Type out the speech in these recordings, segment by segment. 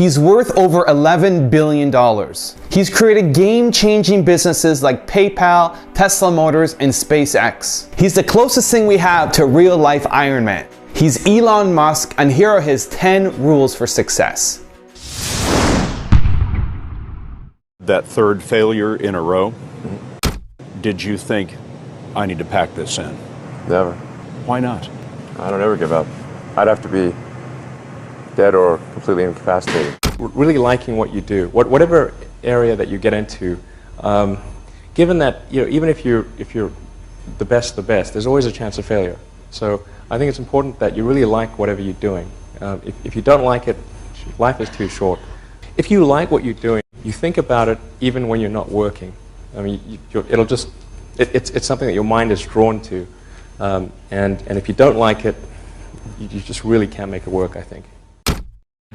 He's worth over $11 billion. He's created game-changing businesses like PayPal, Tesla Motors, and SpaceX. He's the closest thing we have to real-life Iron Man. He's Elon Musk, and here are his 10 rules for success. That third failure in a row, did you think, I need to pack this in? Never. Why not? I don't ever give up. I'd have to be dead or completely incapacitated. Really liking what you do, whatever area that you get into, given that even if you're the best, there's always a chance of failure. So I think it's important that you really like whatever you're doing. If you don't like it, life is too short. If you like what you're doing, you think about it even when you're not working. I mean, it's something that your mind is drawn to, and if you don't like it, you just really can't make it work, I think.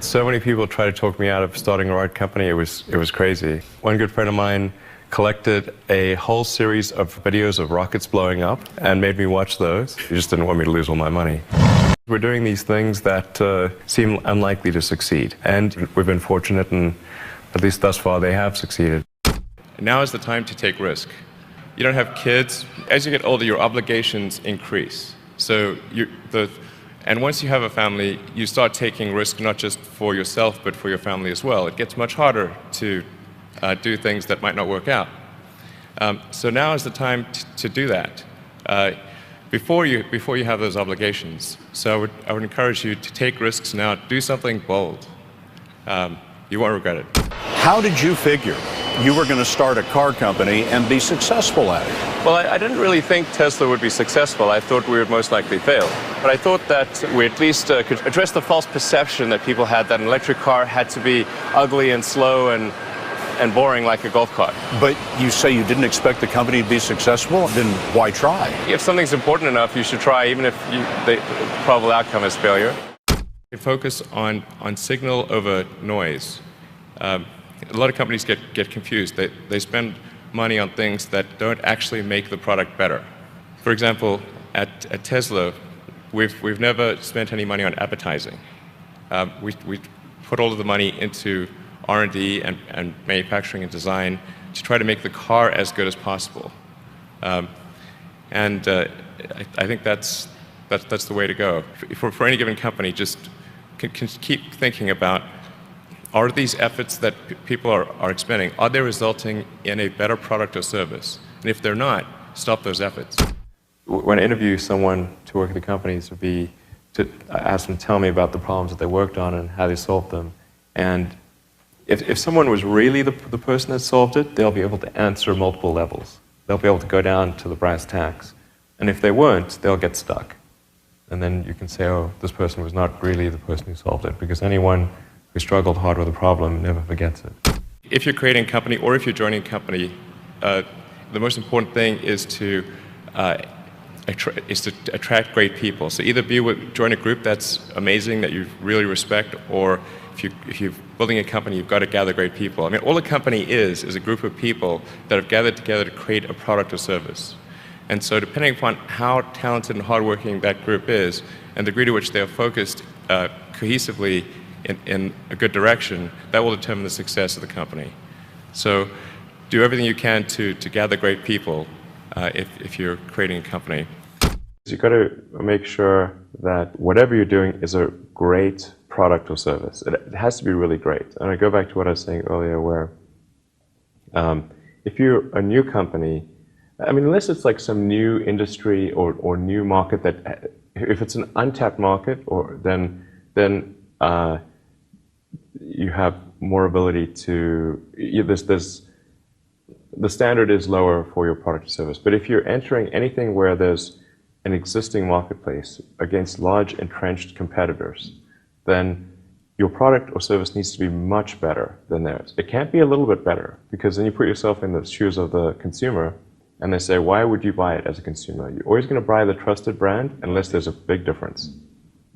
So many people try to talk me out of starting a rocket company. It was crazy. One good friend of mine collected a whole series of videos of rockets blowing up and made me watch those. He just didn't want me to lose all my money. We're doing these things that seem unlikely to succeed, and we've been fortunate, and at least thus far they have succeeded. Now is the time to take risk. You don't have kids. As you get older, your obligations increase. So and once you have a family, you start taking risk not just for yourself, but for your family as well. It gets much harder to do things that might not work out. So now is the time to do that before you have those obligations. So I would encourage you to take risks now. Do something bold. You won't regret it. How did you figure you were going to start a car company and be successful at it? Well, I didn't really think Tesla would be successful. I thought we would most likely fail. But I thought that we at least could address the false perception that people had that an electric car had to be ugly and slow and boring like a golf cart. But you say you didn't expect the company to be successful, then why try? If something's important enough, you should try, even if the probable outcome is failure. You focus on signal over noise. A lot of companies get confused. They spend money on things that don't actually make the product better. For example, at Tesla, we've never spent any money on advertising. We put all of the money into R&D and manufacturing and design to try to make the car as good as possible. I think that's the way to go. For any given company, just keep thinking about, are these efforts that people are expending, are they resulting in a better product or service? And if they're not, stop those efforts. When I interview someone to work at the companies, would be to ask them to tell me about the problems that they worked on and how they solved them. And if someone was really the person that solved it, they'll be able to answer multiple levels. They'll be able to go down to the brass tacks. And if they weren't, they'll get stuck. And then you can say, oh, this person was not really the person who solved it, because anyone who struggled hard with a problem never forgets it. If you're creating a company or if you're joining a company, the most important thing is to attract great people. So either join a group that's amazing, that you really respect, or if you're building a company, you've got to gather great people. I mean, all a company is a group of people that have gathered together to create a product or service. And so depending upon how talented and hardworking that group is, and the degree to which they are focused cohesively in a good direction, that will determine the success of the company. So do everything you can to gather great people if you're creating a company. You've got to make sure that whatever you're doing is a great product or service. It has to be really great. And I go back to what I was saying earlier, where if you're a new company, I mean, unless it's like some new industry or new market that, if it's an untapped market, then you have more ability to, the standard is lower for your product or service. But if you're entering anything where there's an existing marketplace against large entrenched competitors, then your product or service needs to be much better than theirs. It can't be a little bit better, because then you put yourself in the shoes of the consumer, and they say, why would you buy it as a consumer? You're always going to buy the trusted brand unless there's a big difference.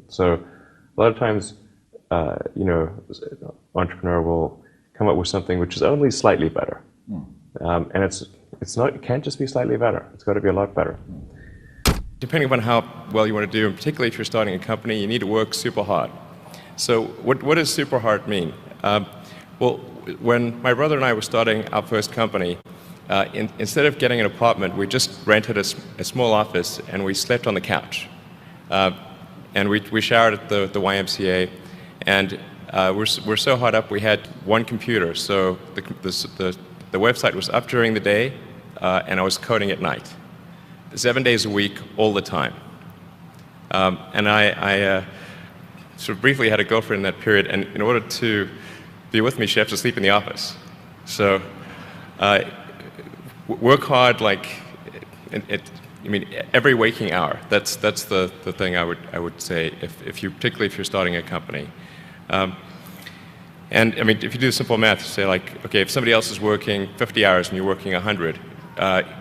So a lot of times, entrepreneur will come up with something which is only slightly better. And it can't just be slightly better. It's got to be a lot better. Depending upon how well you want to do, and particularly if you're starting a company, you need to work super hard. So what does super hard mean? Well, when my brother and I were starting our first company, instead of getting an apartment, we just rented a small office and we slept on the couch. And we showered at the YMCA, and we're so hot up we had one computer, so the website was up during the day, and I was coding at night, 7 days a week, all the time. And I sort of briefly had a girlfriend in that period, and in order to be with me, she had to sleep in the office. So work hard, like I mean, every waking hour. That's the thing I would say, particularly if you're starting a company. And I mean, if you do simple math, say like, okay, if somebody else is working 50 hours and you're working 100,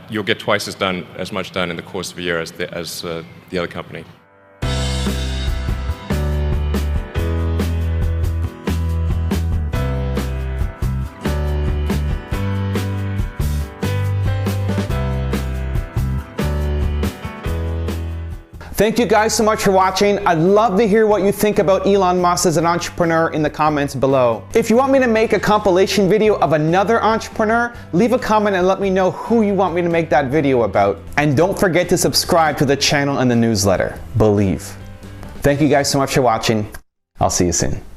you'll get twice as much done in the course of a year as the other company. Thank you guys so much for watching. I'd love to hear what you think about Elon Musk as an entrepreneur in the comments below. If you want me to make a compilation video of another entrepreneur, leave a comment and let me know who you want me to make that video about. And don't forget to subscribe to the channel and the newsletter. Believe. Thank you guys so much for watching. I'll see you soon.